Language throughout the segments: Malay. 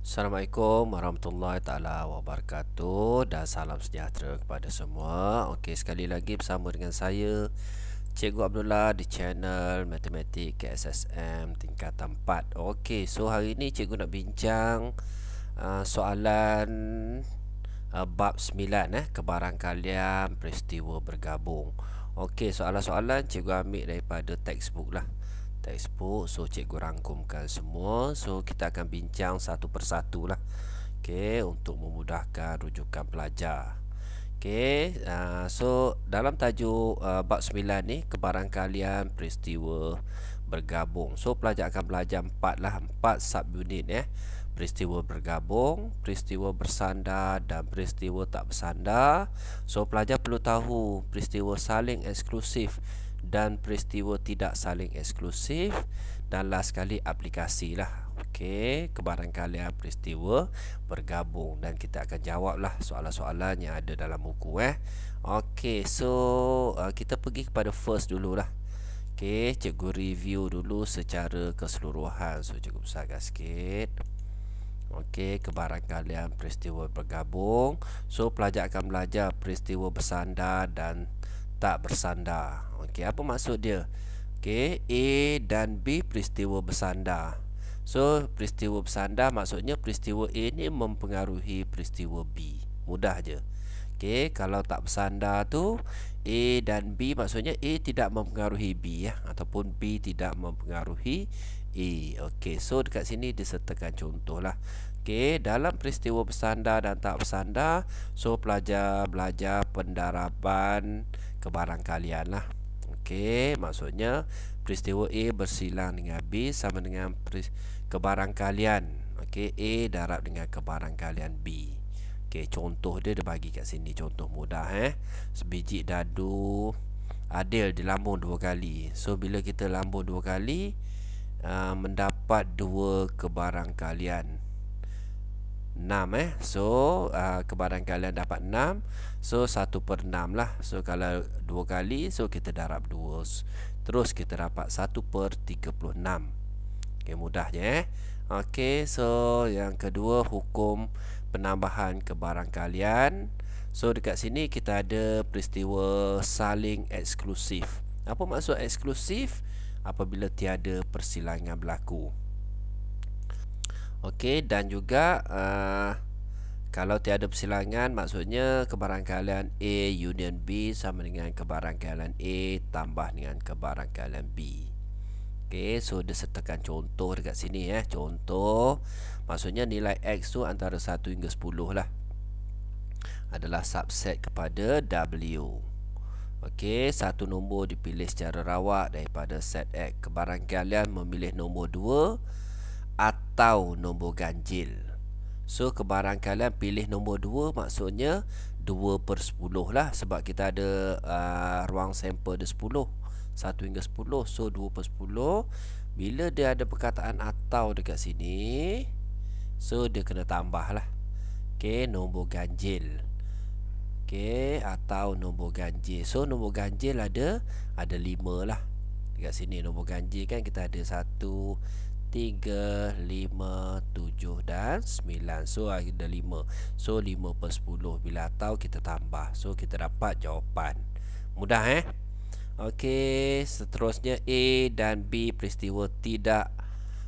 Assalamualaikum warahmatullahi taala wabarakatuh dan salam sejahtera kepada semua. Okey, sekali lagi bersama dengan saya Cikgu Abdullah di channel Matematik KSSM tingkatan 4. Okey, so hari ini cikgu nak bincang soalan bab 9, kebarangkalian peristiwa bergabung. Okey, soalan-soalan cikgu ambil daripada textbook lah. So cikgu rangkumkan semua. So kita akan bincang satu persatu lah. Okey, untuk memudahkan rujukan pelajar. Okey, so dalam tajuk bab 9 ni, kebarangkalian peristiwa bergabung. So pelajar akan belajar 4 lah, 4 subunit peristiwa bergabung, peristiwa bersandar dan peristiwa tak bersandar. So pelajar perlu tahu peristiwa saling eksklusif dan peristiwa tidak saling eksklusif, dan last sekali aplikasi lah. Okey, kebarangkalian peristiwa bergabung, dan kita akan jawablah soalan-soalan yang ada dalam buku Okey, so kita pergi kepada first dululah. Okey, cikgu review dulu secara keseluruhan. So cikgu besarkan sikit. Okey, kebarangkalian peristiwa bergabung. So pelajar akan belajar peristiwa bersandar dan tak bersandar. Okey, apa maksud dia? Okey, A dan B peristiwa bersandar. So peristiwa bersandar maksudnya peristiwa A ni mempengaruhi peristiwa B. Mudah je. Okey, kalau tak bersandar tu A dan B maksudnya A tidak mempengaruhi B ataupun B tidak mempengaruhi A. Okey, so dekat sini disertakan contoh lah. Okey, dalam peristiwa bersandar dan tak bersandar, so pelajar belajar pendaraban kebarangkalian lah. Okey, maksudnya peristiwa A bersilang dengan B sama dengan kebarangkalian. Okey, A darab dengan kebarangkalian B. Okey, contoh dia bagi kat sini, contoh mudah Sebiji dadu adil dilambung 2 kali. So bila kita lambung 2 kali, mendapat 2 kebarangkalian 6 So kebarangkalian dapat 6. So 1/6 lah. So kalau 2 kali, so kita darab 2. Terus kita dapat 1/36. Okey, mudah je Okey, so yang kedua, hukum penambahan kebarangkalian. So dekat sini kita ada peristiwa saling eksklusif. Apa maksud eksklusif? Apabila tiada persilangan berlaku. Okey, dan juga kalau tiada persilangan, maksudnya kebarangkalian A union B sama dengan kebarangkalian A tambah dengan kebarangkalian B. Okey, so dia sertakan contoh dekat sini Contoh maksudnya nilai X tu antara 1 hingga 10 lah, adalah subset kepada W. Okey, satu nombor dipilih secara rawak daripada set X. Kebarangkalian memilih nombor 2 atau nombor ganjil. So kebarangkalian pilih nombor 2 maksudnya 2/10 lah, sebab kita ada ruang sampel dia 10, 1 hingga 10. So 2/10. Bila dia ada perkataan atau dekat sini, so dia kena tambah lah. Okey, nombor ganjil. Okey, atau nombor ganjil. So nombor ganjil ada 5 lah. Dekat sini nombor ganjil kan kita ada 1, 3, 5, 7 dan 9. So ada 5. So 5/10. Bila atau kita tambah, so kita dapat jawapan. Mudah Okey, seterusnya A dan B peristiwa tidak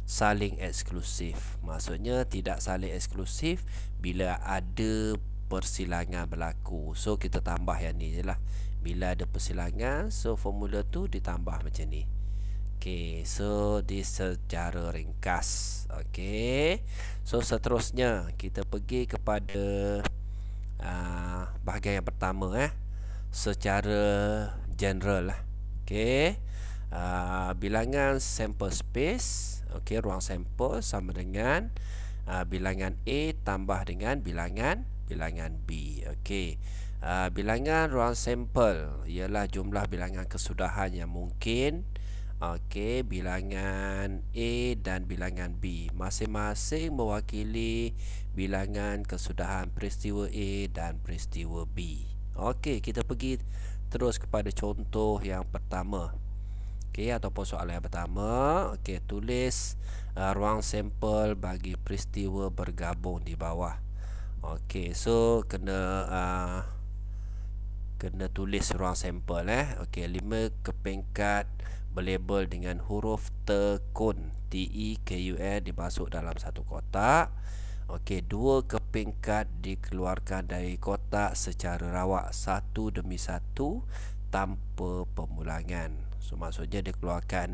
saling eksklusif. Maksudnya tidak saling eksklusif bila ada persilangan berlaku. So kita tambah yang ni je lah. Bila ada persilangan, so formula tu ditambah macam ni. Okey, so di secara ringkas. Okey, so seterusnya kita pergi kepada bahagian yang pertama secara general lah. Okey, bilangan sample space, okey, ruang sampel sama dengan bilangan A tambah dengan bilangan B. Okey, bilangan ruang sampel ialah jumlah bilangan kesudahan yang mungkin. Okey, bilangan A dan bilangan B masing-masing mewakili bilangan kesudahan peristiwa A dan peristiwa B. Okey, kita pergi terus kepada contoh yang pertama. Okey, ataupun soalan yang pertama, okey, tulis ruang sampel bagi peristiwa bergabung di bawah. Okey, so kena tulis ruang sampel Okey, 5 kepingkat berlabel dengan huruf tekun TEKUN dimasuk dalam satu kotak. Okey, 2 kepingkat dikeluarkan dari kotak secara rawak satu demi satu tanpa pemulangan. So maksudnya dia keluarkan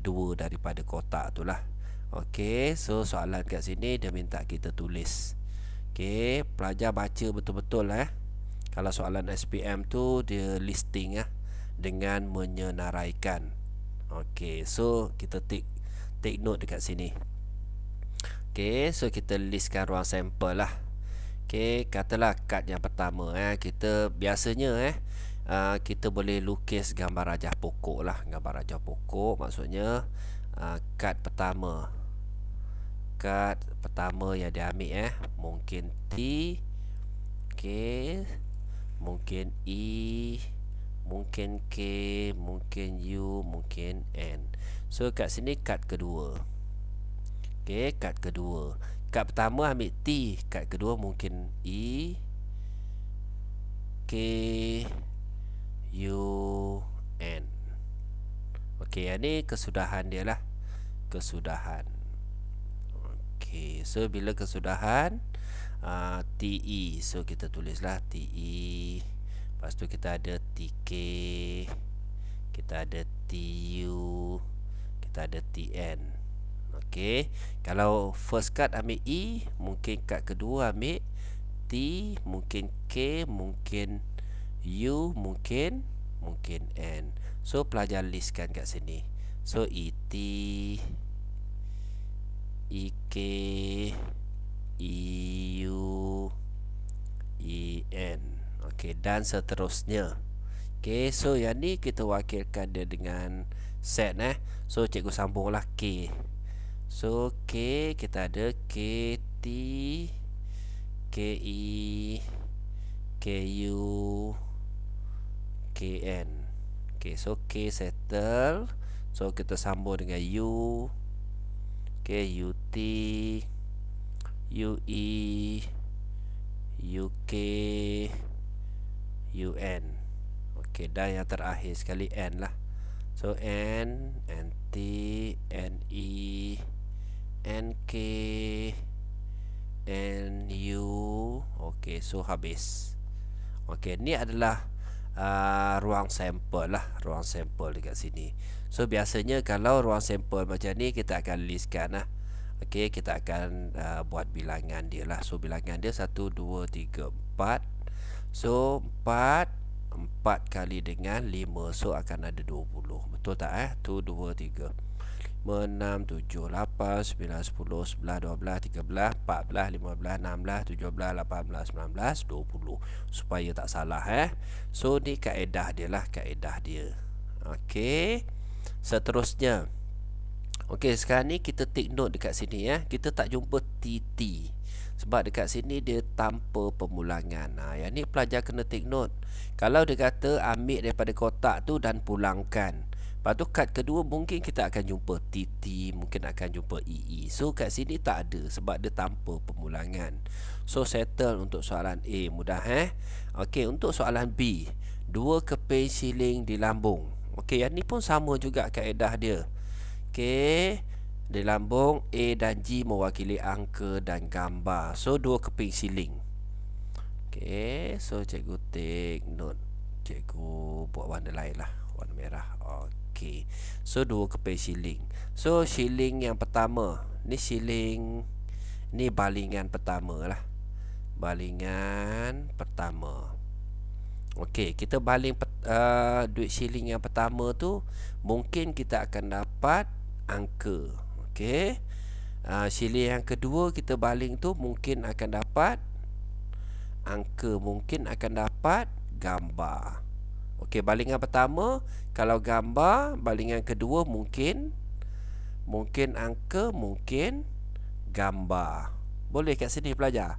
2 daripada kotak tu lah. Okey, so soalan kat sini dia minta kita tulis. Okey, pelajar baca betul-betul Kalau soalan SPM tu dia listing dengan menyenaraikan. Okey, so kita take note dekat sini. Okey, so kita listkan ruang sampel lah. Okey, katalah kad yang pertama kita biasanya kita boleh lukis gambar rajah pokok lah. Gambar rajah pokok maksudnya kad pertama. Kad pertama yang dia ambil mungkin T, okey, mungkin E, mungkin K, mungkin U, mungkin N. So kat sini kad kedua. Okey, kad kedua. Kad pertama ambil T, kad kedua mungkin E, K, U, N. Okey, yang ni kesudahan dia lah. Kesudahan. Okey, so bila kesudahan TE, so kita tulislah TE. Lepas tu kita ada TK, kita ada TU, kita ada TN. Okey, kalau first card ambil E, mungkin card kedua ambil T, mungkin K, mungkin U, mungkin N. So pelajar listkan kat sini. So ET, EK, EU, EN. Okey, dan seterusnya. Okey, so yang ni kita wakilkan dia dengan set So cikgu sambunglah K. So K kita ada KT, KE, KU, KN. Okey, so K settle. So kita sambung dengan U. Okey, UT, UE, UK, UN. Okey, dan yang terakhir sekali N lah. So N, NT, NE, NK, NU. Okey, so habis. Okey, ni adalah ruang sampel lah. Ruang sampel dekat sini. So biasanya kalau ruang sampel macam ni kita akan listkan lah. Okey, kita akan buat bilangan dia lah. So bilangan dia 1, 2, 3, 4. So 4 kali dengan 5. So akan ada 20. Betul tak 1, 2, 3, 5, 6, 7, 8, 9, 10, 11, 12, 13, 14, 15, 16, 17, 18, 19, 20. Supaya tak salah So ni kaedah dia lah. Kaedah dia. Okey, seterusnya. Okey, sekarang ni kita take note dekat sini Kita tak jumpa TT. Sebab dekat sini dia tanpa pemulangan. Yang ni pelajar kena take note. Kalau dia kata ambil daripada kotak tu dan pulangkan, lepas tu kad kedua mungkin kita akan jumpa TT, mungkin akan jumpa EE. So kat sini tak ada sebab dia tanpa pemulangan. So settle untuk soalan A, mudah Okey, untuk soalan B, 2 keping siling di lambung. Okey, yang ni pun sama juga kaedah dia. Okey, di lambung A dan G mewakili angka dan gambar. So 2 keping siling. Okey, so cikgu take note. Cikgu buat warna lain lah, warna merah. Okey, so 2 keping siling. So siling yang pertama, ni siling, ni balingan pertama lah. Balingan pertama. Okey, kita baling duit siling yang pertama tu, mungkin kita akan dapat angka. Okey, siling yang kedua kita baling tu mungkin akan dapat angka, mungkin akan dapat gambar. Okey, balingan pertama kalau gambar, balingan kedua mungkin angka, mungkin gambar. Boleh kat sini pelajar?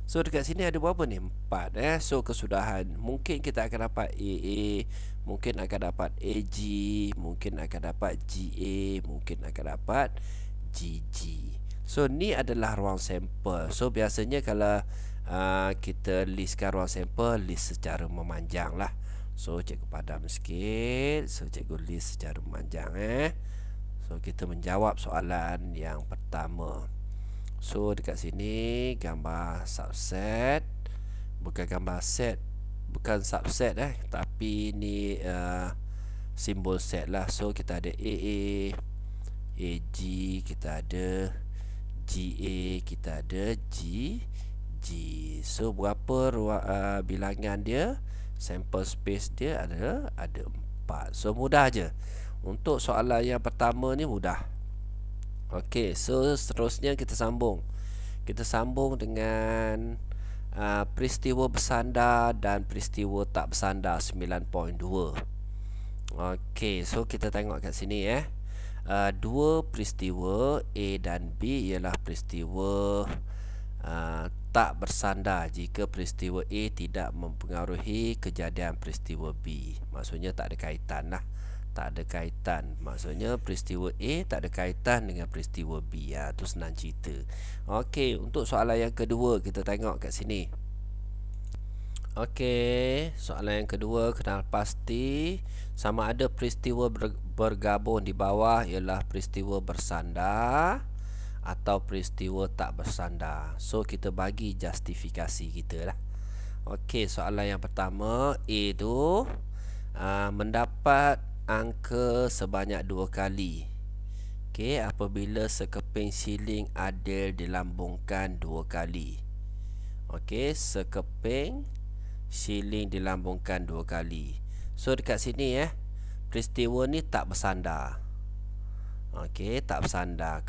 So dekat sini ada berapa ni? 4 So kesudahan, mungkin kita akan dapat AA, mungkin akan dapat AG, mungkin akan dapat GA, mungkin akan dapat GG. So ni adalah ruang sampel. So biasanya kalau kita listkan ruang sampel, list secara memanjang lah. So cikgu padam sikit. So cikgu list secara memanjang So kita menjawab soalan yang pertama. So dekat sini gambar subset, bukan gambar set, bukan subset tapi ni simbol set lah. So kita ada AA, AG, kita ada GA, kita ada GG. So berapa bilangan dia? Sample space dia ada 4. So mudah je. Untuk soalan yang pertama ni mudah. Okey, so seterusnya kita sambung. Kita sambung dengan peristiwa bersandar dan peristiwa tak bersandar 9.2. Okey, so kita tengok kat sini dua peristiwa A dan B ialah peristiwa tak bersandar jika peristiwa A tidak mempengaruhi kejadian peristiwa B. Maksudnya tak ada kaitan lah. Tak ada kaitan. Maksudnya peristiwa A tak ada kaitan dengan peristiwa B. Tu senang cerita. Okey, untuk soalan yang kedua kita tengok kat sini. Okey, soalan yang kedua, kenal pasti sama ada peristiwa bergabung di bawah ialah peristiwa bersandar atau peristiwa tak bersandar. So kita bagi justifikasi kita lah. Okey, soalan yang pertama, A tu mendapat angka sebanyak 2 kali. Okey, apabila sekeping siling adil dilambungkan 2 kali. Okey, sekeping siling dilambungkan 2 kali. So dekat sini peristiwa ni tak bersandar. Okey, tak bersandar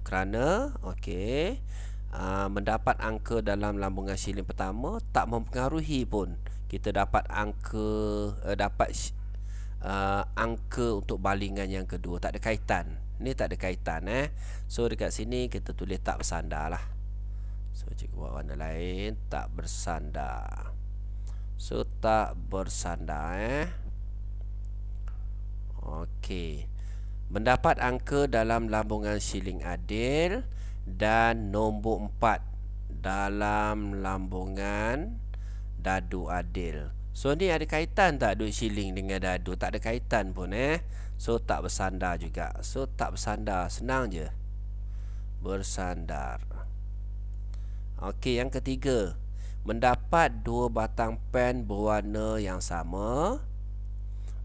kerana mendapat angka dalam lambungan siling pertama tak mempengaruhi pun kita dapat angka angka untuk balingan yang kedua. Tak ada kaitan. Ni tak ada kaitan So dekat sini kita tulis tak bersandar lah. So cikgu buat warna lain, tak bersandar. So tak bersandar Okey. Mendapat angka dalam lambungan siling adil dan nombor 4 dalam lambungan dadu adil. So ni ada kaitan tak duit siling dengan dadu? Tak ada kaitan pun So tak bersandar juga. So tak bersandar, senang je. Bersandar. Okey, yang ketiga, mendapat 2 batang pen berwarna yang sama.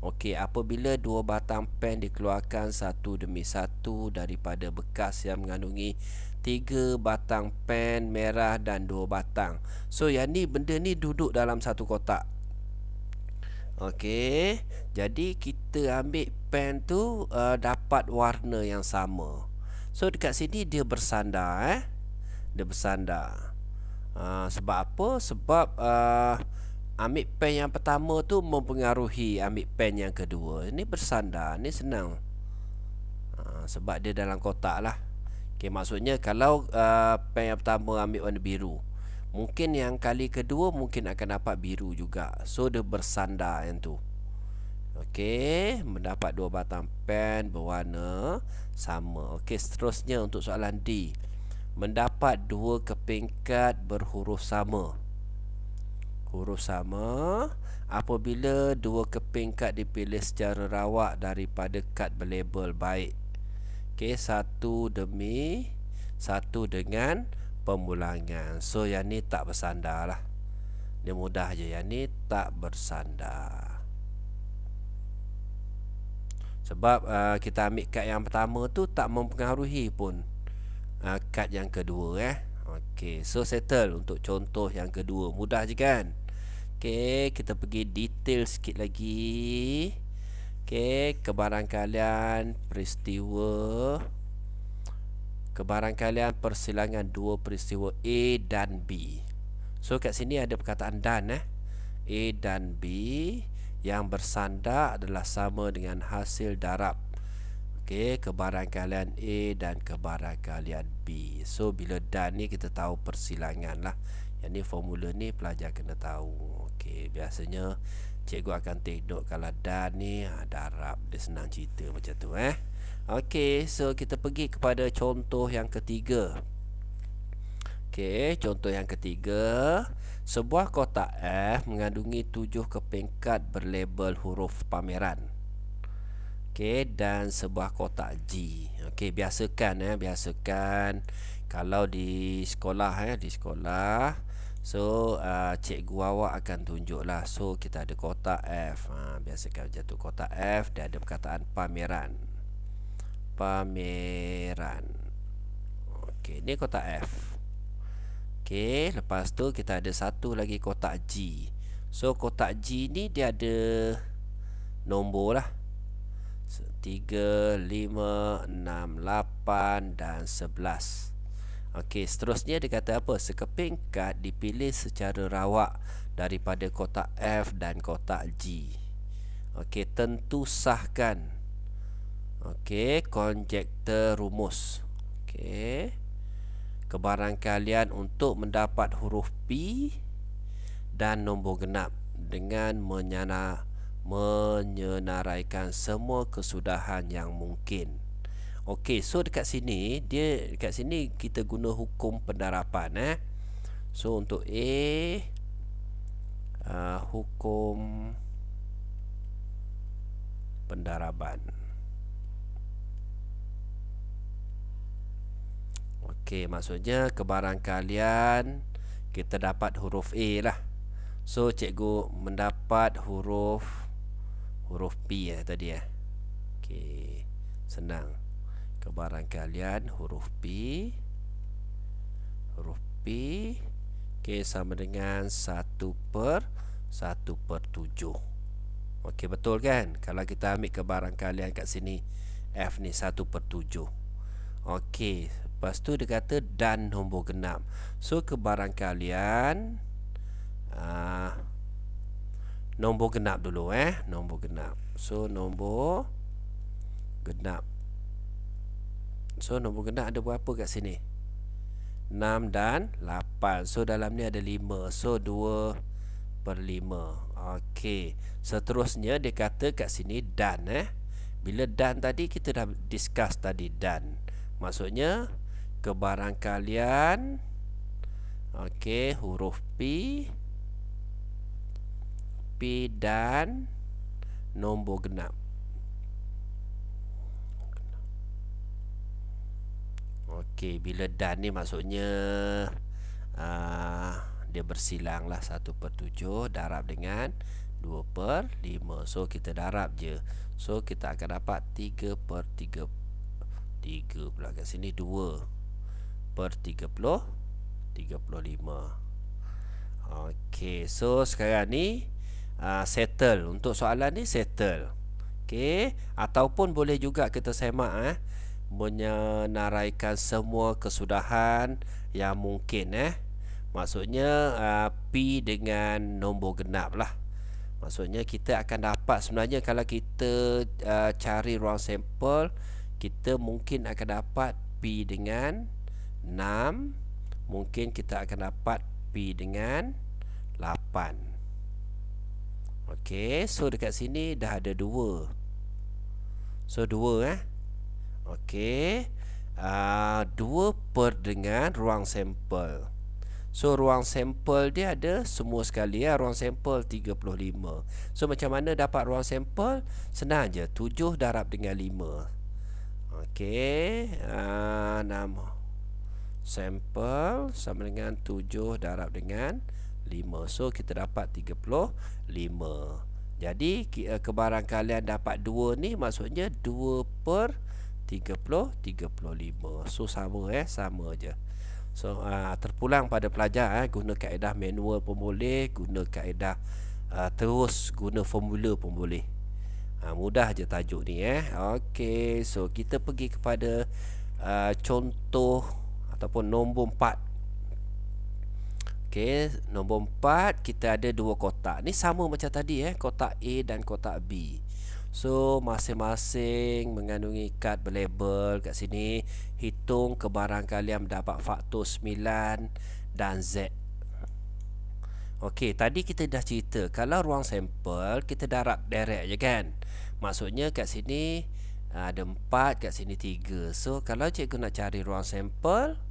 Okey, apabila 2 batang pen dikeluarkan satu demi satu daripada bekas yang mengandungi 3 batang pen merah dan 2 batang. So yang ni, benda ni duduk dalam satu kotak. Okey, jadi kita ambil pen tu dapat warna yang sama. So dekat sini dia bersandar Dia bersandar. Sebab apa? Sebab ambil pen yang pertama tu mempengaruhi ambil pen yang kedua. Ini bersandar. Ni senang. Sebab dia dalam kotak lah. Okay, maksudnya kalau pen yang pertama ambil warna biru, mungkin yang kali kedua mungkin akan dapat biru juga. So dia bersandar yang tu. Okey, mendapat 2 batang pen berwarna sama. Okey, seterusnya untuk soalan D. Mendapat 2 keping kad berhuruf sama. Huruf sama apabila 2 keping kad dipilih secara rawak daripada kad berlabel baik. Okey, satu demi satu dengan pemulangan. So yang ni tak bersandar lah. Dia mudah je. Yang ni tak bersandar. Sebab kita ambil kad yang pertama tu tak mempengaruhi pun kad yang kedua Okey, so settle untuk contoh yang kedua. Mudah je kan? Okey, kita pergi detail sikit lagi. Okey, kebarangkalian persilangan 2 peristiwa A dan B. So kat sini ada perkataan dan A dan B yang bersandar adalah sama dengan hasil darab. Okey, kebarangkalian A dan kebarangkalian B. So bila dan ni kita tahu persilangan lah. Yang ni formula ni pelajar kena tahu. Okey, biasanya cikgu akan tengok kalau dan ni darab, dia senang cerita macam tu Okey, so kita pergi kepada contoh yang ketiga. Okey, contoh yang ketiga. Sebuah kotak F mengandungi 7 kepingkat berlabel huruf pameran. Okey, dan sebuah kotak G. Okey, biasakan biasakan kalau di sekolah di sekolah. So cikgu awak akan tunjuklah. So kita ada kotak F. Biasakan macam tu, kotak F dia ada perkataan pameran. Pameran. Okey, ni kotak F. Okey, lepas tu kita ada satu lagi kotak G. So kotak G ni dia ada nombor lah, 3, 5, 6, 8 dan 11. Okey, seterusnya dia kata apa? Sekeping kad dipilih secara rawak daripada kotak F dan kotak G. Okey, tentu sahkan. Okey, konjektor rumus. Okey, kebarangkalian untuk mendapat huruf P dan nombor genap dengan menyenaraikan semua kesudahan yang mungkin. Okey, so dekat sini kita guna hukum pendarapan So untuk A, hukum pendaraban. Okey, maksudnya kebarangkalian kita dapat huruf A lah. So cikgu mendapat huruf P tadi Okey, senang. Kebarangkalian huruf P Okey, sama dengan 1/7. Okey, betul kan? Kalau kita ambil kebarangkalian kat sini, F ni 1/7. Okey, lepas tu dia kata dan nombor genap. So kebarangkalian nombor genap dulu nombor genap. So nombor genap. So nombor genap ada berapa kat sini? 6 dan 8. So dalam ni ada 5. So 2/5. Okey, seterusnya dia kata kat sini dan bila dan tadi kita dah discuss tadi dan. Maksudnya kebarangkalian huruf P dan nombor genap. Okey, bila dan ni maksudnya dia bersilang lah, 1/7 darab dengan 2/5. So kita darab je. So kita akan dapat 3/3 pula kat sini, 2/35. Okey, so sekarang ni settle. Untuk soalan ni settle. Okey, ataupun boleh juga kita semak menyenaraikan semua kesudahan yang mungkin maksudnya P dengan nombor genap lah. Maksudnya kita akan dapat sebenarnya kalau kita cari ruang sampel, kita mungkin akan dapat P dengan 6, mungkin kita akan dapat P dengan 8. Okey, so dekat sini dah ada 2. So 2 Okey, 2 per dengan ruang sampel. So ruang sampel dia ada semua sekali ruang sampel 35. So macam mana dapat ruang sampel? Senang je, 7 darab dengan 5. Okey, 6 sampel sama dengan 7 darab dengan 5. So kita dapat 35. Jadi kebarangkalian dapat 2 ni maksudnya 2/35. So sama sama je. So terpulang pada pelajar guna kaedah manual pun boleh, guna kaedah terus guna formula pun boleh. Mudah je tajuk ni Okey, so kita pergi kepada contoh ataupun nombor 4. Okey, nombor 4 kita ada 2 kotak. Ni sama macam tadi kotak A dan kotak B. So masing-masing mengandungi kad berlabel kat sini. Hitung kebarangkalian mendapat faktor 9 dan Z. Okey, tadi kita dah cerita kalau ruang sampel kita darab direct je kan. Maksudnya kat sini ada 4, kat sini 3. So kalau cikgu nak cari ruang sampel,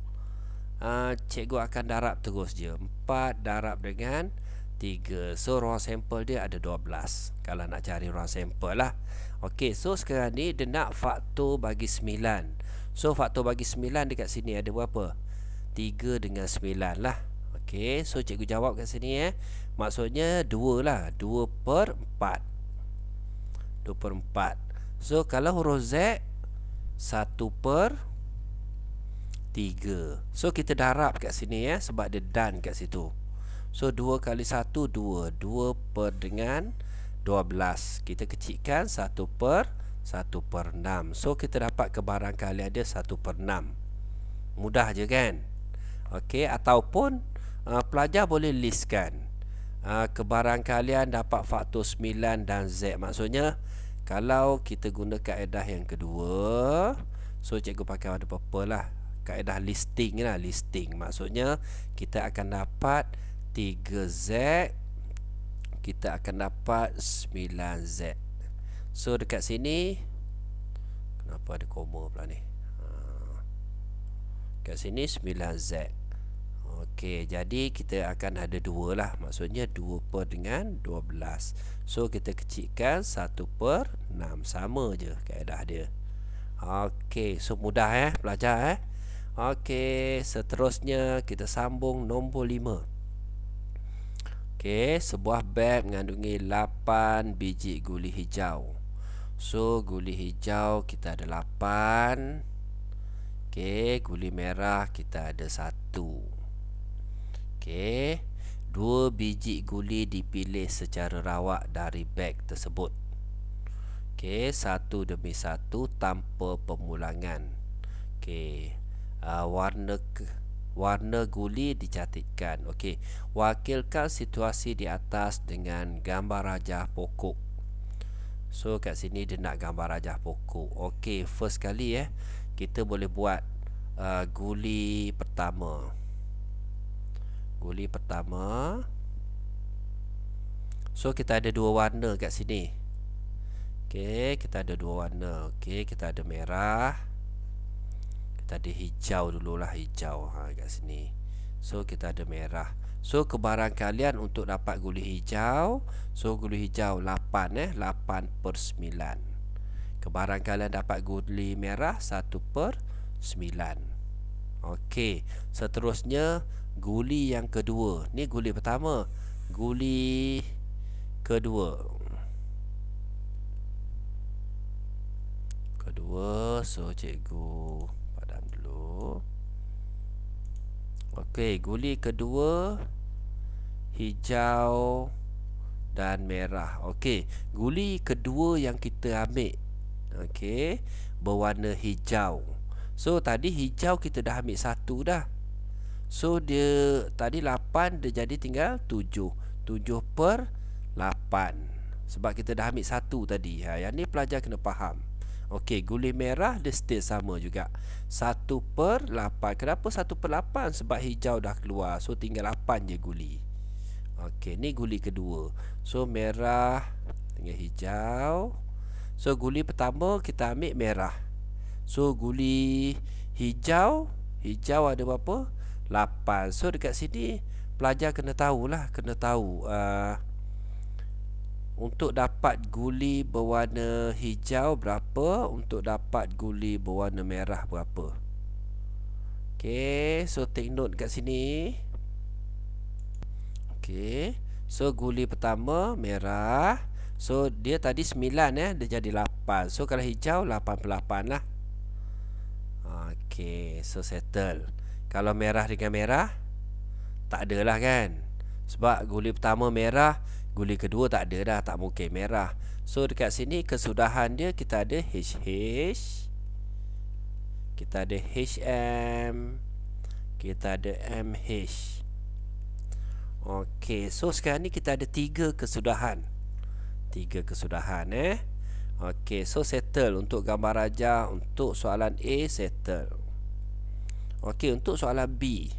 cikgu akan darab terus je. 4 darab dengan 3. So ruang sampel dia ada 12. Kalau nak cari ruang sampel lah. Okey, so sekarang ni dia nak faktor bagi 9. So faktor bagi 9 dekat sini ada berapa? 3 dengan 9 lah. Okey, so cikgu jawab kat sini maksudnya 2 lah. 2 per 4. 2 per 4. So kalau huruf Z 1 per 3. So kita darab kat sini sebab dia dan kat situ. So 2 kali 1 2. 2 per dengan 12. Kita kecilkan 1 per 1 per 6. So kita dapat kebarangkalian dia 1 per 6. Mudah je kan? Okey, ataupun pelajar boleh listkan kebarangkalian dapat faktor 9 dan Z. Maksudnya kalau kita guna kaedah yang kedua, so cikgu pakai warna purple lah, kaedah listing lah. Listing maksudnya kita akan dapat 3Z, kita akan dapat 9Z. So dekat sini kenapa ada koma pula ni? Kat sini 9Z. Okey, jadi kita akan ada 2 lah. Maksudnya 2 per dengan 12. So kita kecilkan 1 per 6. Sama je kaedah dia. Okey, so mudah pelajar Okey, seterusnya kita sambung nombor 5. Okey, sebuah beg mengandungi 8 biji guli hijau. So guli hijau kita ada 8. Okey, guli merah kita ada 1. Okey, 2 biji guli dipilih secara rawak dari beg tersebut. Okey, satu demi satu tanpa pemulangan. Okey, warna guli dicantikkan. Okey, wakilkan situasi di atas dengan gambar rajah pokok. So kat sini dia nak gambar rajah pokok. Okey, first kali kita boleh buat guli pertama. Guli pertama. So kita ada 2 warna kat sini. Okey, kita ada 2 warna. Okey, kita ada merah. Kita ada hijau dululah, hijau kat sini. So kita ada merah. So kebarangkalian untuk dapat guli hijau, so guli hijau 8 8 per 9. Kebarangkalian dapat guli merah 1 per 9. Okey, seterusnya guli yang kedua. Ni guli pertama. Guli kedua. So cikgu padam dulu. Okey, guli kedua hijau dan merah. Okey, guli kedua yang kita ambil berwarna hijau. So tadi hijau kita dah ambil 1 dah. So dia tadi 8, dia jadi tinggal 7. 7 per 8. Sebab kita dah ambil 1 tadi. Yang ni pelajar kena faham. Okey, guli merah dia still sama juga. 1 per 8. Kenapa 1 per 8? Sebab hijau dah keluar. So tinggal 8 je guli. Okey, ni guli kedua. So merah dengan hijau. So guli pertama kita ambil merah. So guli hijau ada berapa? 8. So dekat sini pelajar kena tahulah, kena tahu untuk dapat guli berwarna hijau berapa, untuk dapat guli berwarna merah berapa. Okey, so take note kat sini. Okey, so guli pertama merah. So dia tadi 9 dia jadi 8. So kalau hijau 88 lah. Okey, so settle. Kalau merah dengan merah tak ada lah kan. Sebab guli pertama merah, guli kedua tak ada dah, tak mungkin merah. So dekat sini kesudahan dia kita ada HH, kita ada HM, kita ada MH. Okey, so sekarang ni kita ada 3 kesudahan. 3 kesudahan Okey, so settle untuk gambar rajah. Untuk soalan A settle. Okey, untuk soalan B,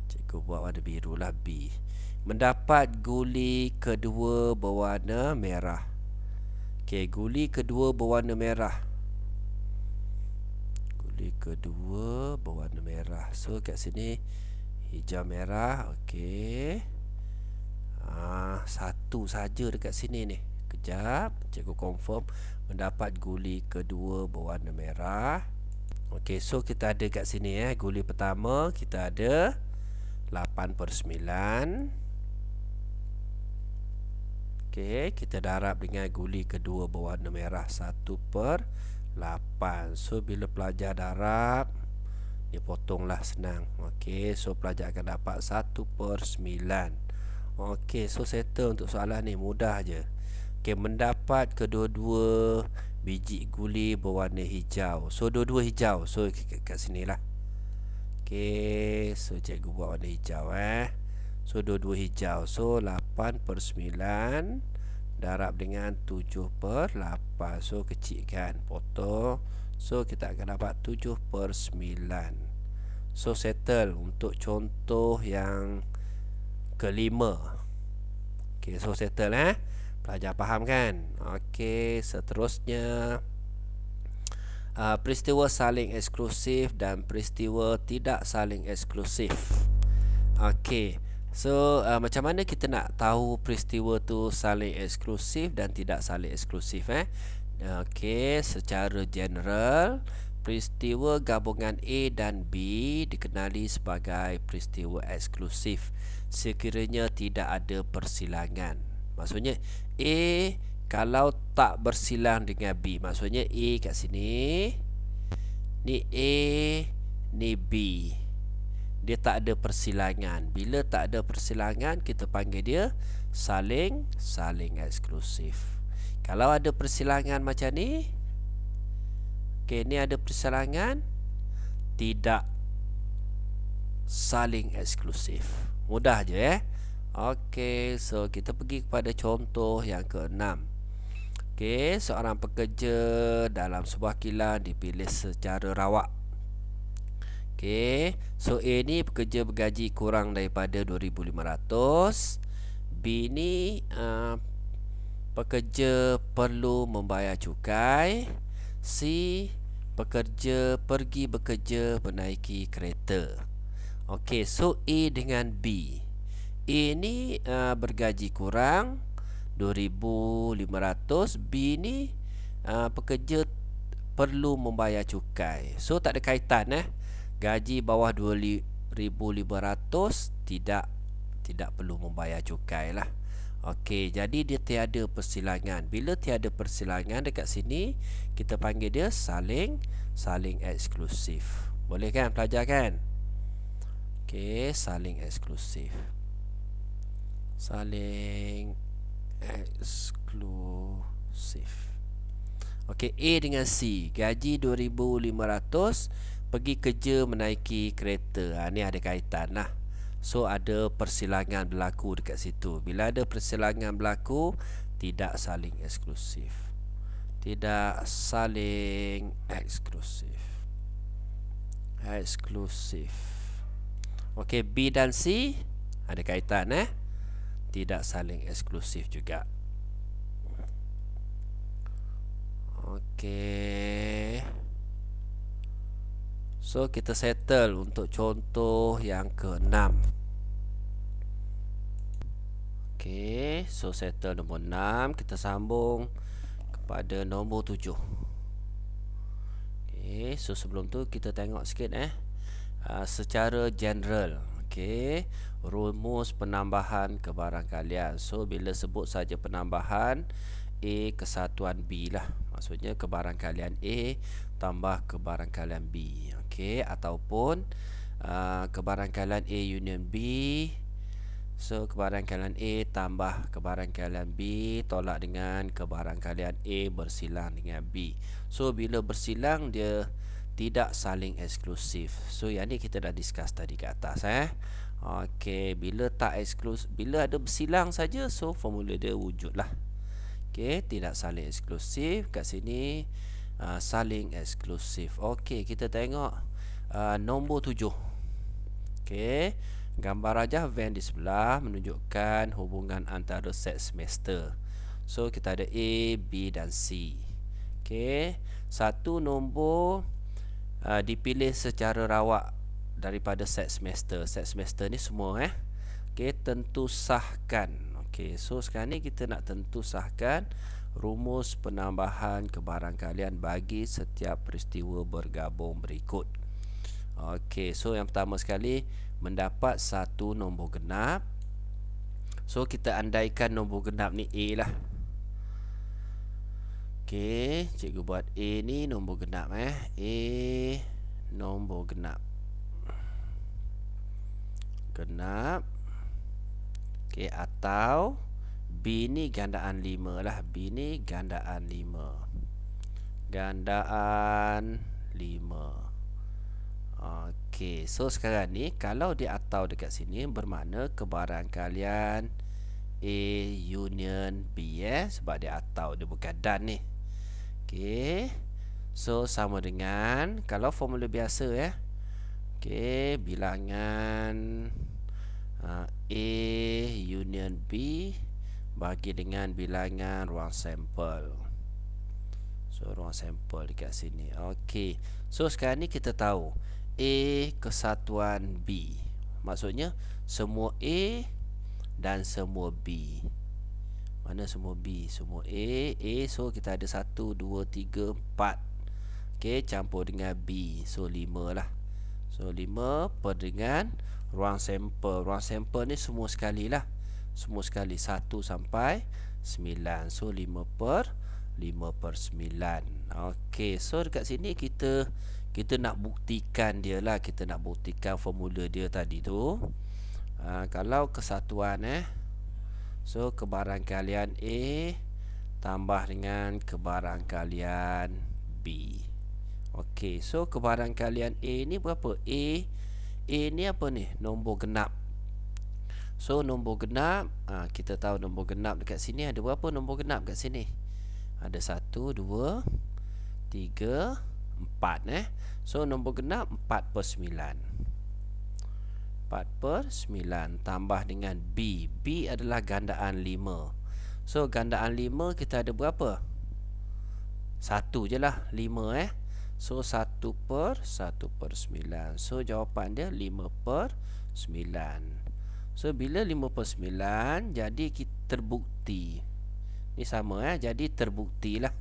cikgu buat warna biru lah B. mendapat guli kedua berwarna merah. Okey, guli kedua berwarna merah. Guli kedua berwarna merah. So kat sini hijau merah. Okey. Satu saja dekat sini ni. Kejap, cikgu confirm mendapat guli kedua berwarna merah. Okey, so kita ada kat sini guli pertama kita ada 8/9. Okey, kita darab dengan guli kedua berwarna merah 1/8. So bila pelajar darab, dia potonglah senang. Okey, so pelajar akan dapat 1/9. Okey, so settle untuk soalan ni, mudah je. Okey, mendapat kedua-dua biji guli berwarna hijau. So dua-dua hijau. So kat sinilah. Okey, so cikgu buat warna hijau So dua-dua hijau. So 8/9 darab dengan 7/8. So kecilkan, potong. So kita akan dapat 7/9. So settle untuk contoh yang kelima. Okey, so settle Pelajar faham kan? Okey, seterusnya peristiwa saling eksklusif dan peristiwa tidak saling eksklusif. Okey, so macam mana kita nak tahu peristiwa tu saling eksklusif dan tidak saling eksklusif Okey, secara general peristiwa gabungan A dan B dikenali sebagai peristiwa eksklusif sekiranya tidak ada persilangan. Maksudnya A kalau tak bersilang dengan B, maksudnya A kat sini, ni A, ni B, dia tak ada persilangan. Bila tak ada persilangan, kita panggil dia saling eksklusif. Kalau ada persilangan macam ni, okey, ni ada persilangan, tidak saling eksklusif. Mudah je Okey, so kita pergi kepada contoh yang ke-6. Okey, seorang pekerja dalam sebuah kilang dipilih secara rawak. Okey, so A ni pekerja bergaji kurang daripada 2,500. B ni pekerja perlu membayar cukai. C pekerja pergi bekerja menaiki kereta. Okey, so A dengan B. A ni bergaji kurang 2,500. B ni pekerja perlu membayar cukai. So tak ada kaitan gaji bawah 2,500 tidak perlu membayar cukai lah. Okey, jadi dia tiada persilangan. Bila tiada persilangan dekat sini, kita panggil dia saling eksklusif. Boleh kan pelajar kan? Okey, saling eksklusif. Saling eksklusif. Okey, A dengan C, gaji 2,500, pergi kerja menaiki kereta. Ni ada kaitan lah. So ada persilangan berlaku dekat situ. Bila ada persilangan berlaku, tidak saling eksklusif. Tidak saling eksklusif. Eksklusif. Okey, B dan C ada kaitan tidak saling eksklusif juga. Okey, so kita settle untuk contoh yang ke-6. Okey, so settle nombor 6. Kita sambung kepada nombor 7. Okey, so sebelum tu kita tengok sikit secara general. Okey, rumus penambahan kebarangkalian. So bila sebut saja penambahan A kesatuan B lah. Maksudnya kebarangkalian A tambah kebarangkalian B. Okey, ataupun kebarangkalian A union B. So kebarangkalian A tambah kebarangkalian B tolak dengan kebarangkalian A bersilang dengan B. So bila bersilang dia tidak saling eksklusif. So yang ni kita dah discuss tadi kat atas Okey, bila tak eksklusif, bila ada bersilang saja, so formula dia wujud lah. Okey, tidak saling eksklusif. Kat sini saling eksklusif. Okey, kita tengok nombor 7. Okey, Gambar rajah Venn di sebelah menunjukkan hubungan antara set semester. So kita ada A, B dan C. Okey, satu nombor dipilih secara rawak daripada set semester. Set semester ni semua Okey, tentu sahkan. Okey, so sekarang ni kita nak tentu sahkan rumus penambahan kebarangkalian bagi setiap peristiwa bergabung berikut. Okey, so yang pertama sekali mendapat satu nombor genap. So kita andaikan nombor genap ni A lah. Okey, cikgu buat A ni nombor genap A nombor genap. Okey, atau B ni gandaan 5 lah. B ni gandaan 5. Gandaan 5. Okey, so sekarang ni kalau dia atau dekat sini bermakna kebarangkalian A union B sebab dia atau, dia bukan dan ni. Okey, so sama dengan kalau formula biasa Okey, bilangan A union B bagi dengan bilangan ruang sampel. So ruang sampel dekat sini. Okey, so sekarang ni kita tahu A kesatuan B, maksudnya semua A dan semua B. Mana semua B? Semua A. So kita ada 1, 2, 3, 4. Okey, campur dengan B. So 5 lah. So 5 per dengan ruang sampel. Ruang sampel ni semua sekali lah. Semua sekali 1 sampai 9. So 5 per 9. Okey, so dekat sini kita nak buktikan dia lah. Kita nak buktikan formula dia tadi tu. Kalau kesatuan so kebarangkalian A tambah dengan kebarangkalian B. Okey, so kebarangkalian A ni berapa? A ni apa ni? Nombor genap. So nombor genap, kita tahu nombor genap dekat sini ada berapa nombor genap kat sini? Ada 1, 2, 3, 4 So nombor genap 4 per 9. 4 per 9 tambah dengan B. B adalah gandaan 5. So gandaan 5 kita ada berapa? 1 je lah, 5 So 1 per 9. So jawapan dia 5 per 9. So bila 5 per 9 jadi kita terbukti. Ni sama jadi terbukti lah.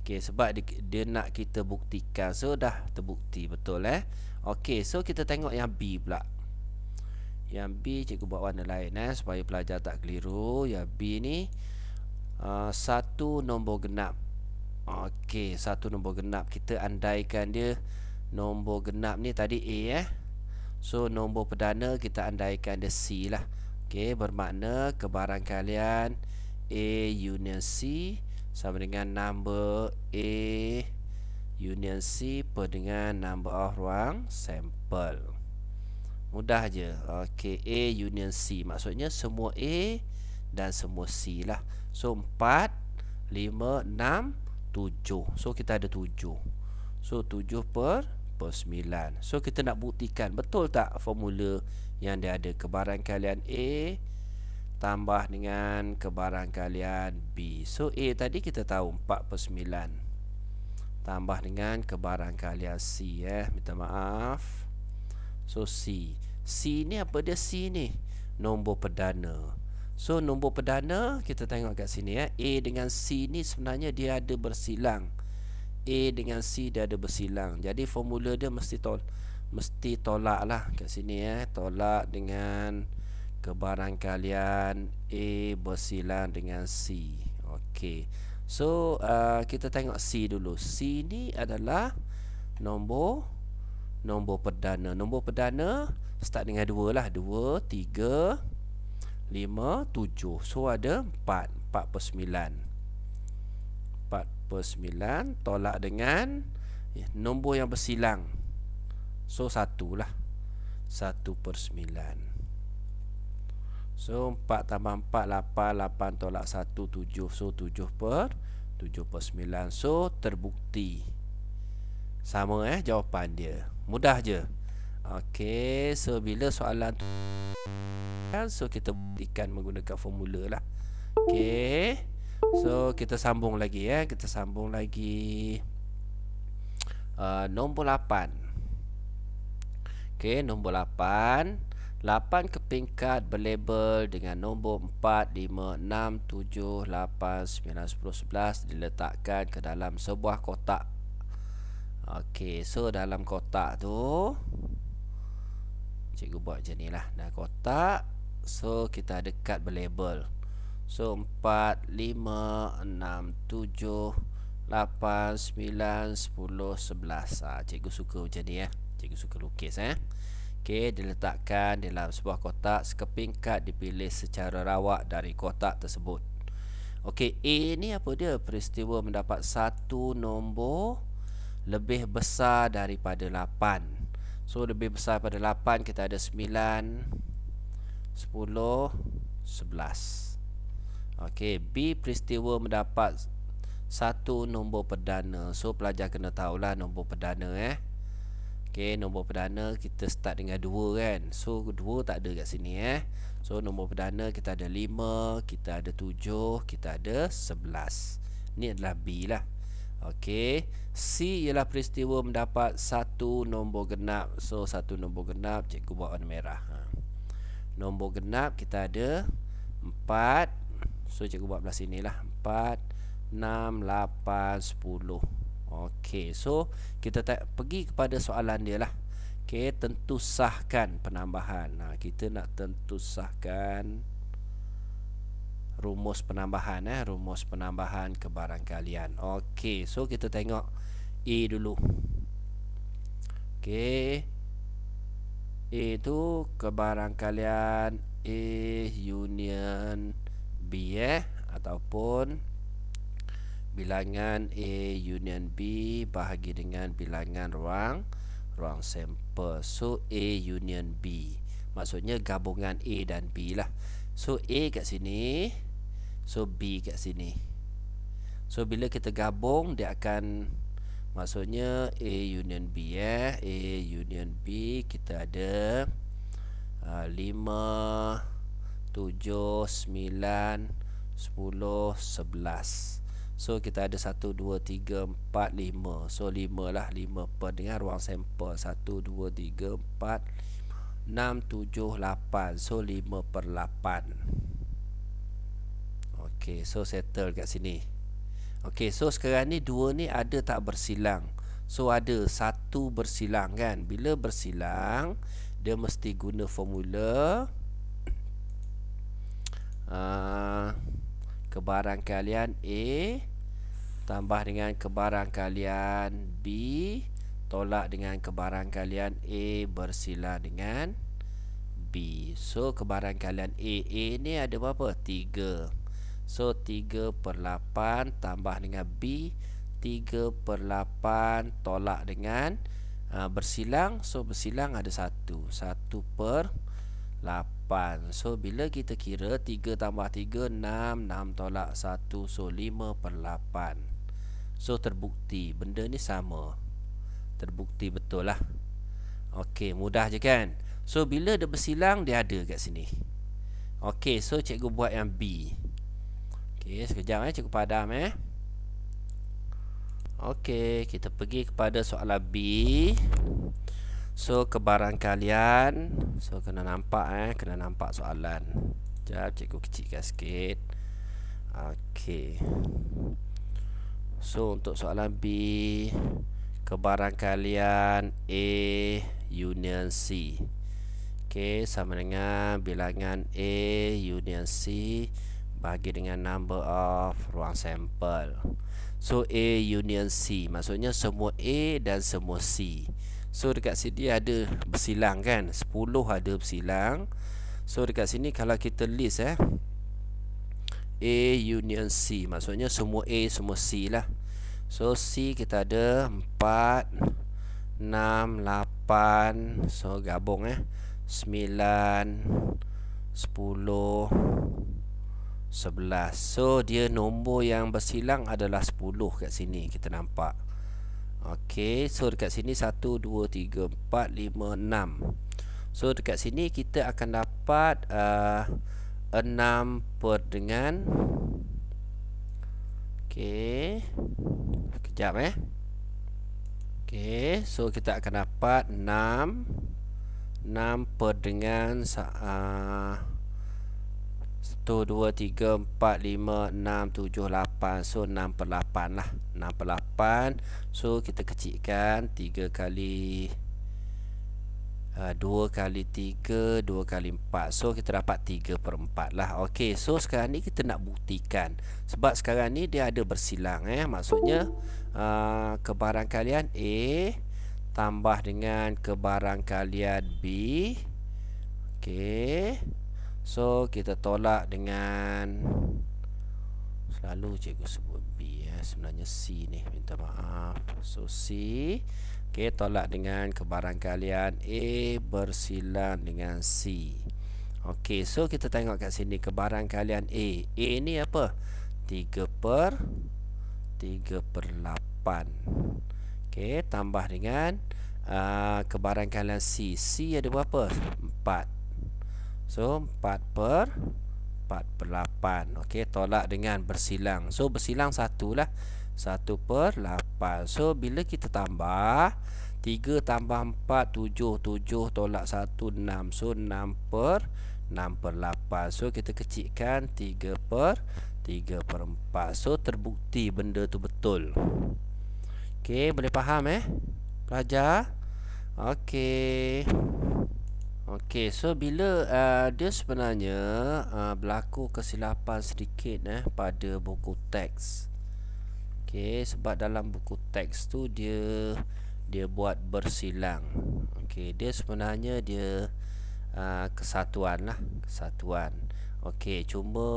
Okey, sebab dia nak kita buktikan. So dah terbukti betul Okey, so kita tengok yang B pula. Yang B cikgu buat warna lain supaya pelajar tak keliru. Yang B ni satu nombor genap. Okey, satu nombor genap. Kita andaikan dia nombor genap ni tadi A So nombor perdana kita andaikan dia C lah. Okey, bermakna kebarangkalian A union C sama dengan number A union C per dengan number of ruang sampel. Mudah je. Okey, A union C maksudnya semua A dan semua C lah. So 4, 5, 6, 7. So kita ada 7. So 7 per 9. So kita nak buktikan betul tak formula yang dia ada. Kebarangkalian A tambah dengan kebarangkalian B. So A tadi kita tahu 4 per 9 tambah dengan kebarangkalian C minta maaf. So C ni apa dia? C ni nombor perdana. So nombor perdana kita tengok kat sini A dengan C ni sebenarnya dia ada bersilang. A dengan C dia ada bersilang. Jadi formula dia mesti tolak lah kat sini tolak dengan kebarangkalian A bersilang dengan C. Okey. So kita tengok C dulu. C ni adalah nombor perdana. Nombor perdana start dengan 2 lah. 2, 3, 5, 7. So ada 4 per 9. 4 per 9 tolak dengan nombor yang bersilang. So 1 lah. 1 per 9. So 4 tambah 4 8. 8 tolak 1 7. So 7 per 9. So terbukti. Sama jawapan dia. Mudah je. Okey, so bila soalan tu, so kita buktikan menggunakan formula lah. Okey. So kita sambung lagi ya. Kita sambung lagi. Nombor 8. Okey, nombor 8. 8 kepingkat berlabel dengan nombor 4, 5, 6, 7, 8, 9, 10, 11 diletakkan ke dalam sebuah kotak. Okey, so dalam kotak tu cikgu buat macam ni lah. Dah kotak, so kita ada kad berlabel. So 4, 5, 6, 7, 8, 9, 10, 11. Cikgu suka macam ni ya. Cikgu suka lukis Okey, diletakkan dalam sebuah kotak. Sekeping kad dipilih secara rawak dari kotak tersebut. Okey, A ni apa dia? Peristiwa mendapat satu nombor lebih besar daripada 8. So lebih besar pada 8 kita ada 9, 10, 11. Okey, B peristiwa mendapat satu nombor perdana. So pelajar kena tahulah nombor perdana Okey, nombor perdana kita start dengan 2 kan. So 2 tak ada kat sini So nombor perdana kita ada 5, kita ada 7, kita ada 11. Ni adalah B lah. Okey, C ialah peristiwa mendapat satu nombor genap. So satu nombor genap cikgu buat warna merah. Nombor genap kita ada 4. So cikgu buat belah sini lah. 4, 6, 8, 10. Okey, so kita pergi kepada soalan dia lah. Okey, tentu sahkan penambahan. Kita nak tentu sahkan rumus penambahan rumus penambahan kebarangkalian. Okey, so kita tengok A dulu. Okey, A tu kebarangkalian A union B ataupun bilangan A union B bahagi dengan bilangan ruang sampel. So A union B maksudnya gabungan A dan B lah. So A kat sini, so B kat sini. So bila kita gabung dia akan, maksudnya A union B A union B kita ada 5, 7, 9, 10, 11. So kita ada 1, 2, 3, 4, 5. So 5 lah, 5 per dengan ruang sampel 1, 2, 3, 4, 6, 7, 8. So 5 per 8. Okey, so settle kat sini. Okey, so sekarang ni 2 ni ada tak bersilang? So ada 1 bersilang kan. Bila bersilang dia mesti guna formula kebarangkalian A tambah dengan kebarangkalian B tolak dengan kebarangkalian A bersilang dengan B. So kebarangkalian A ni ada berapa? 3. So 3 per 8 tambah dengan B 3 per 8 tolak dengan bersilang. So bersilang ada 1 per 8. So bila kita kira 3 tambah 3 6, 6 tolak 1. So 5 per 8. So terbukti benda ni sama. Terbukti betul lah. Okey, mudah je kan. So bila dia bersilang dia ada kat sini. Okey, so cikgu buat yang B. Okey, sekejap cikgu padam Okey, kita pergi kepada soalan B. So kebarangkalian, so kena nampak kena nampak soalan. Sekejap cikgu kecilkan sikit. Okey. So untuk soalan B, kebarangkalian A union C. Okey, sama dengan bilangan A union C bagi dengan number of ruang sampel. So A union C maksudnya semua A dan semua C. So dekat sini ada bersilang kan, 10 ada bersilang. So dekat sini kalau kita list A union C maksudnya semua A semua C lah. So C kita ada 4, 6, 8. So gabung 9, 10, 11. So dia nombor yang bersilang adalah 10 kat sini kita nampak. Okey, so dekat sini 1, 2, 3, 4, 5, 6. So dekat sini kita akan dapat 6 per dengan, okey, kejap okey, so kita akan dapat 6 per dengan 1, 2, 3, 4, 5, 6, 7, 8. So 6 per 8 lah, 6 per 8. So kita kecilkan 3 kali 2 kali 3, 2 kali 4. So kita dapat 3 per 4 lah. Okey, so sekarang ni kita nak buktikan. Sebab sekarang ni dia ada bersilang maksudnya kebarangkalian A tambah dengan kebarangkalian B. Okey, so kita tolak dengan, selalu cikgu sebut B sebenarnya C ni, minta maaf. So C, okey, tolak dengan kebarangkalian A bersilang dengan C. Okey, so kita tengok kat sini kebarangkalian A. A ni apa? 3 per 8. Okey, tambah dengan kebarangkalian C. C ada berapa? 4. So 4 per 8. Okey, tolak dengan bersilang. So bersilang 1 lah. 1 per 8. So bila kita tambah 3 tambah 4, 7. 7 tolak 1, 6. So 6 per 8. So kita kecilkan 3 per 4. So terbukti benda tu betul. Okey, boleh faham pelajar? Okey. Okey, so bila dia sebenarnya berlaku kesilapan sedikit pada buku teks. Okey, sebab dalam buku teks tu dia buat bersilang. Okey, dia sebenarnya dia kesatuan lah, kesatuan. Okey, cuma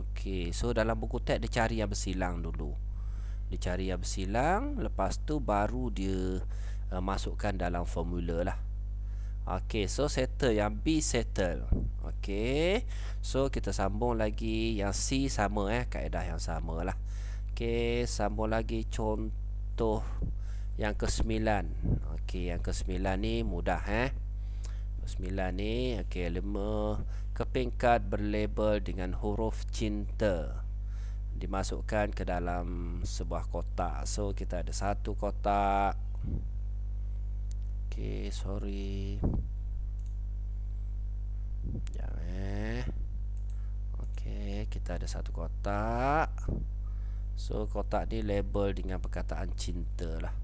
okey, so dalam buku teks dia cari yang bersilang dulu. Dia cari yang bersilang, lepas tu baru dia masukkan dalam formula lah. Okey, so settle yang B settle. Okey, so kita sambung lagi yang C sama kaedah yang sama lah. Okey, sambung lagi contoh yang ke-9. Okey, yang ke-9 ni mudah ke-9 ni okey, 5 keping kad berlabel dengan huruf cinta dimasukkan ke dalam sebuah kotak. So kita ada satu kotak. Okey, sorry. Sekejap okey, kita ada satu kotak. So kotak ni label dengan perkataan cinta lah.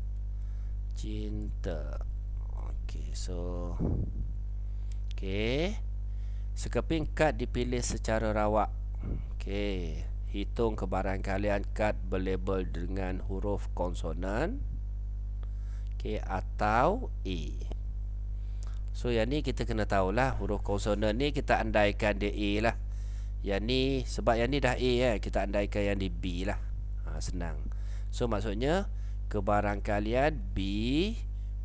Cinta. Okey, so okey, sekeping kad dipilih secara rawak. Okey, hitung kebarangkalian kad berlabel dengan huruf konsonan atau A. So yang ni kita kena tahulah, huruf konsonan ni kita andaikan dia A lah. Yang ni sebab yang ni dah A kita andaikan yang di B lah. Senang. So maksudnya kebarangkalian B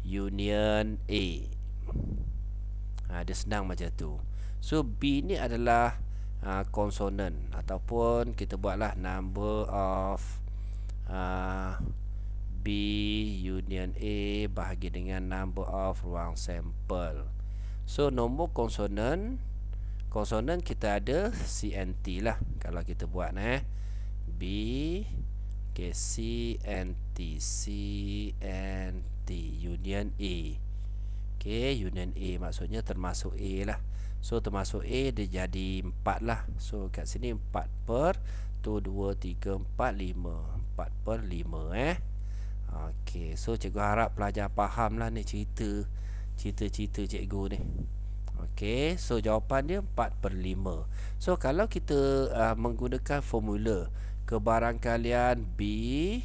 union A. Dia senang macam tu. So B ni adalah konsonan, ataupun kita buatlah number of B union A bahagi dengan number of ruang sampel. So nombor konsonan kita ada CNT lah. Kalau kita buat B CNT union A. Union A maksudnya termasuk A lah. So termasuk A dia jadi 4 lah. So kat sini 4 per 1, 2, 3, 4, 5. 4 per 5 Okey, so cikgu harap pelajar faham lah ni cerita cikgu ni. Okey, so jawapan dia 4 per 5. So kalau kita menggunakan formula kebarangkalian B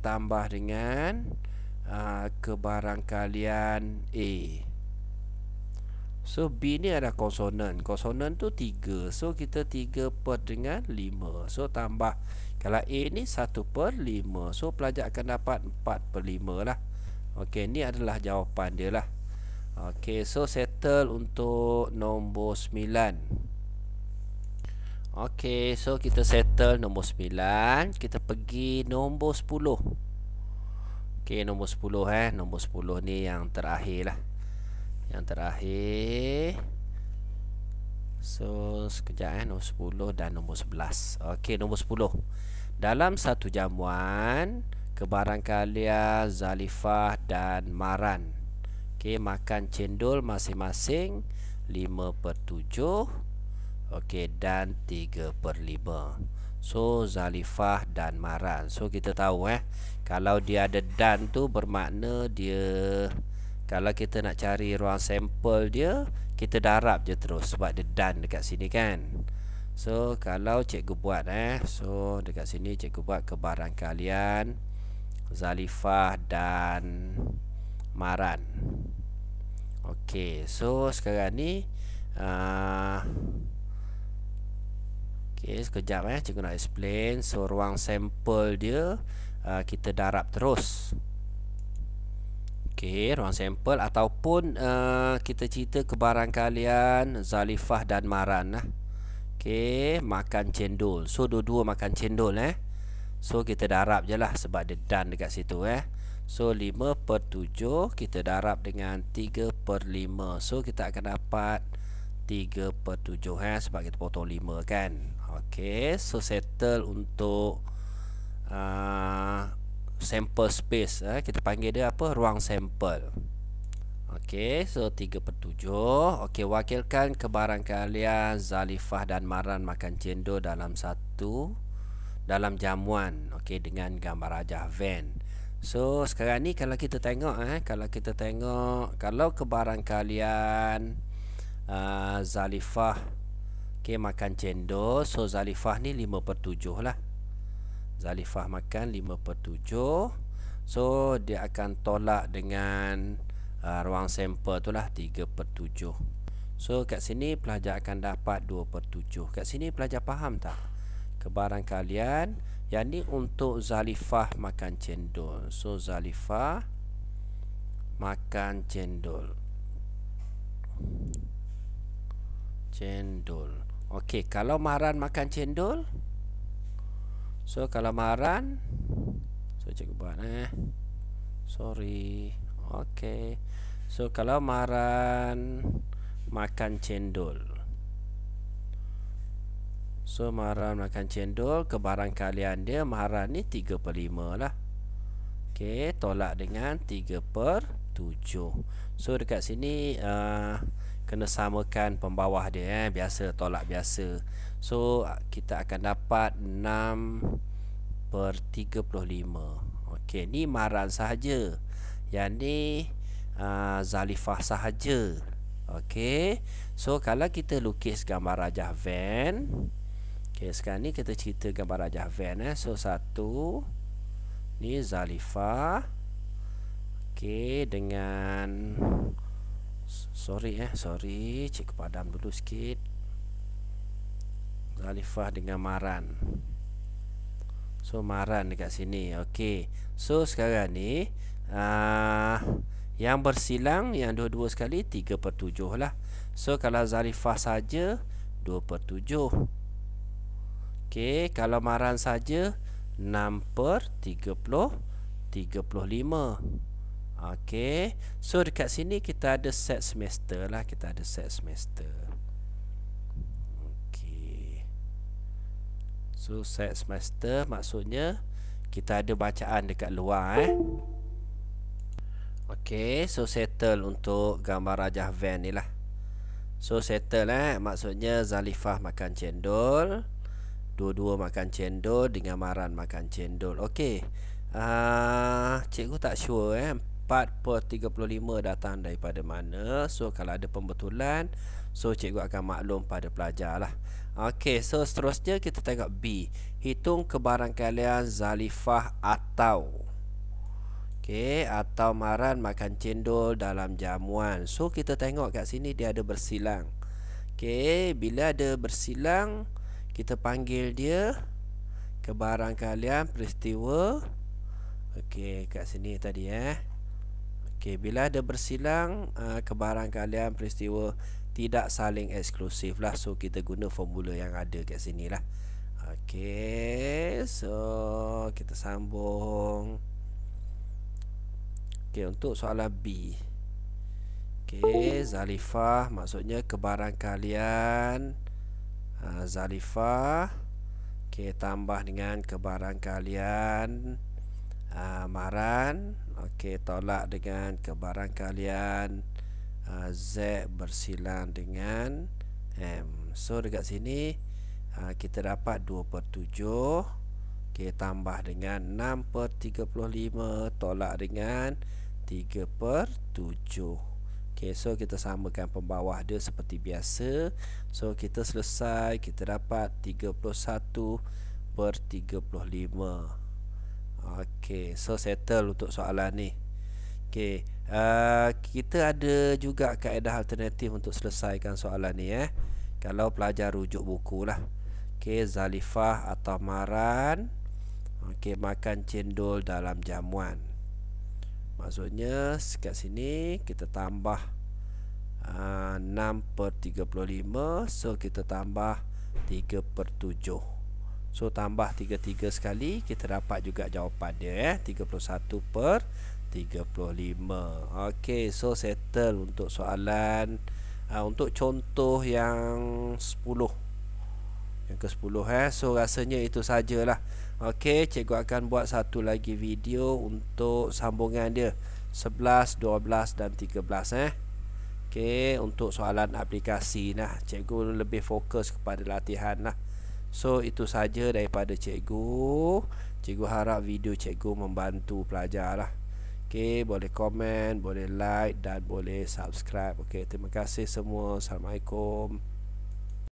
tambah dengan kebarangkalian A. So B ni ada konsonan. Konsonan tu 3. So kita 3 per dengan 5. So tambah, kalau A ni 1 per 5. So pelajar akan dapat 4 per 5 lah. Okey, ni adalah jawapan dia lah. Okey, so settle untuk nombor 9. Okey, so kita settle nombor 9. Kita pergi nombor 10. Okey, nombor 10 nombor 10 ni yang terakhir lah. Yang terakhir. So sekejap nombor 10 dan nombor 11. Okey, nombor 10. Dalam satu jamuan, kebarangkalian Zalifah dan Maran makan cendol masing-masing 5/7, dan 3/5. So Zalifah dan Maran. So kita tahu kalau dia ada dan tu bermakna dia, kalau kita nak cari ruang sampel dia, kita darab je terus sebab dia dan dekat sini kan. So kalau cikgu buat so dekat sini cikgu buat kebarangkalian Zalifah dan Maran. Okey, so sekarang ni sekejap cikgu nak explain. So ruang sampel dia kita darab terus. Okey, ruang sampel ataupun kita cerita kebarangkalian Zalifah dan Maran lah. Okey, makan cendol. So dua-dua makan cendol So kita darab je lah sebab dia dan dekat situ So 5/7 kita darab dengan 3/5. So kita akan dapat 3/7 sebab kita potong 5 kan. Okey, so settle untuk sample space kita panggil dia apa? Ruang sampel. Okey, so 3/7. Okey, wakilkan kebarangkalian Zalifah dan Maran makan cendol dalam jamuan dengan gambar rajah van. So sekarang ni kalau kita tengok kalau kebarangkalian Zalifah makan cendol, so Zalifah ni 5/7 lah. Zalifah makan 5/7. So dia akan tolak dengan ruang sampel tu lah 3/7. So kat sini pelajar akan dapat 2/7. Kat sini pelajar faham tak? Kebarangkalian yang ni untuk Zalifah makan cendol. So Zalifah makan cendol. Okey, kalau Maran makan cendol, so kalau Maran, so cikgu buat sorry. Okey, so kalau Maran makan cendol, so Maran makan cendol, kebarangkalian dia Maran ni 3/5 lah. Okey, tolak dengan 3/7. So dekat sini kena samakan pembawah dia biasa tolak biasa. So kita akan dapat 6/35. Okey, ni Maran sahaja. Yang ni Zalifah sahaja. Okey, so kalau kita lukis gambar rajah van. Okey, sekarang ni kita cerita gambar rajah van So satu ni Zalifah. Okey, dengan sorry cikgu padam dulu sikit. Zalifah dengan Maran. So Maran dekat sini. Okey, so sekarang ni yang bersilang yang dua-dua sekali 3/7 lah. So kalau Zalifah saja 2/7. Okey, kalau Maran saja 6/35. Okey, so dekat sini kita ada set semester lah. Okey, so set semester maksudnya kita ada bacaan dekat luar Okey, so settle untuk gambar rajah van ni lah. So settle maksudnya Zalifah makan cendol, dua-dua makan cendol dengan Maran makan cendol. Okey, cikgu tak sure 4/35 datang daripada mana. So kalau ada pembetulan, so cikgu akan maklum pada pelajar lah. Okey, so seterusnya kita tengok B. Hitung kebarangkalian Zalifah atau Maran makan cendol dalam jamuan. So kita tengok kat sini dia ada bersilang. Okey, bila ada bersilang, kita panggil dia kebarangkalian peristiwa. Okey, kat sini tadi Okey, bila ada bersilang kebarangkalian peristiwa tidak saling eksklusif lah. So kita guna formula yang ada kat sini lah. Okey, so kita sambung. Okey, untuk soalan B. Okey, Zalifah maksudnya kebarangkalian. Zalifah. Okey, tambah dengan kebarangkalian Maran. Okey, tolak dengan kebarangkalian Z bersilang dengan M. So dekat sini kita dapat 2/7. Okey, tambah dengan 6/35 tolak dengan 3/7. Okey, so kita samakan pembawah dia seperti biasa. So kita selesai, kita dapat 31/35. Okey, so settle untuk soalan ni. Okey, kita ada juga kaedah alternatif untuk selesaikan soalan ni kalau pelajar rujuk buku lah. Okey, Zalifah atau Maran makan cendol dalam jamuan. Maksudnya kat sini kita tambah 6/35. So kita tambah 3/7. So tambah 3 sekali, kita dapat juga jawapan dia 31/35. Okey, so settle untuk soalan untuk contoh yang 10. Yang ke-10 So rasanya itu sajalah. Okey, cikgu akan buat satu lagi video untuk sambungan dia 11, 12 dan 13 Okey, untuk soalan aplikasi nah, cikgu lebih fokus kepada latihan lah. So itu saja daripada cikgu. Cikgu harap video cikgu membantu pelajar lah. Okey, boleh komen, boleh like dan boleh subscribe. Okey, terima kasih semua. Assalamualaikum.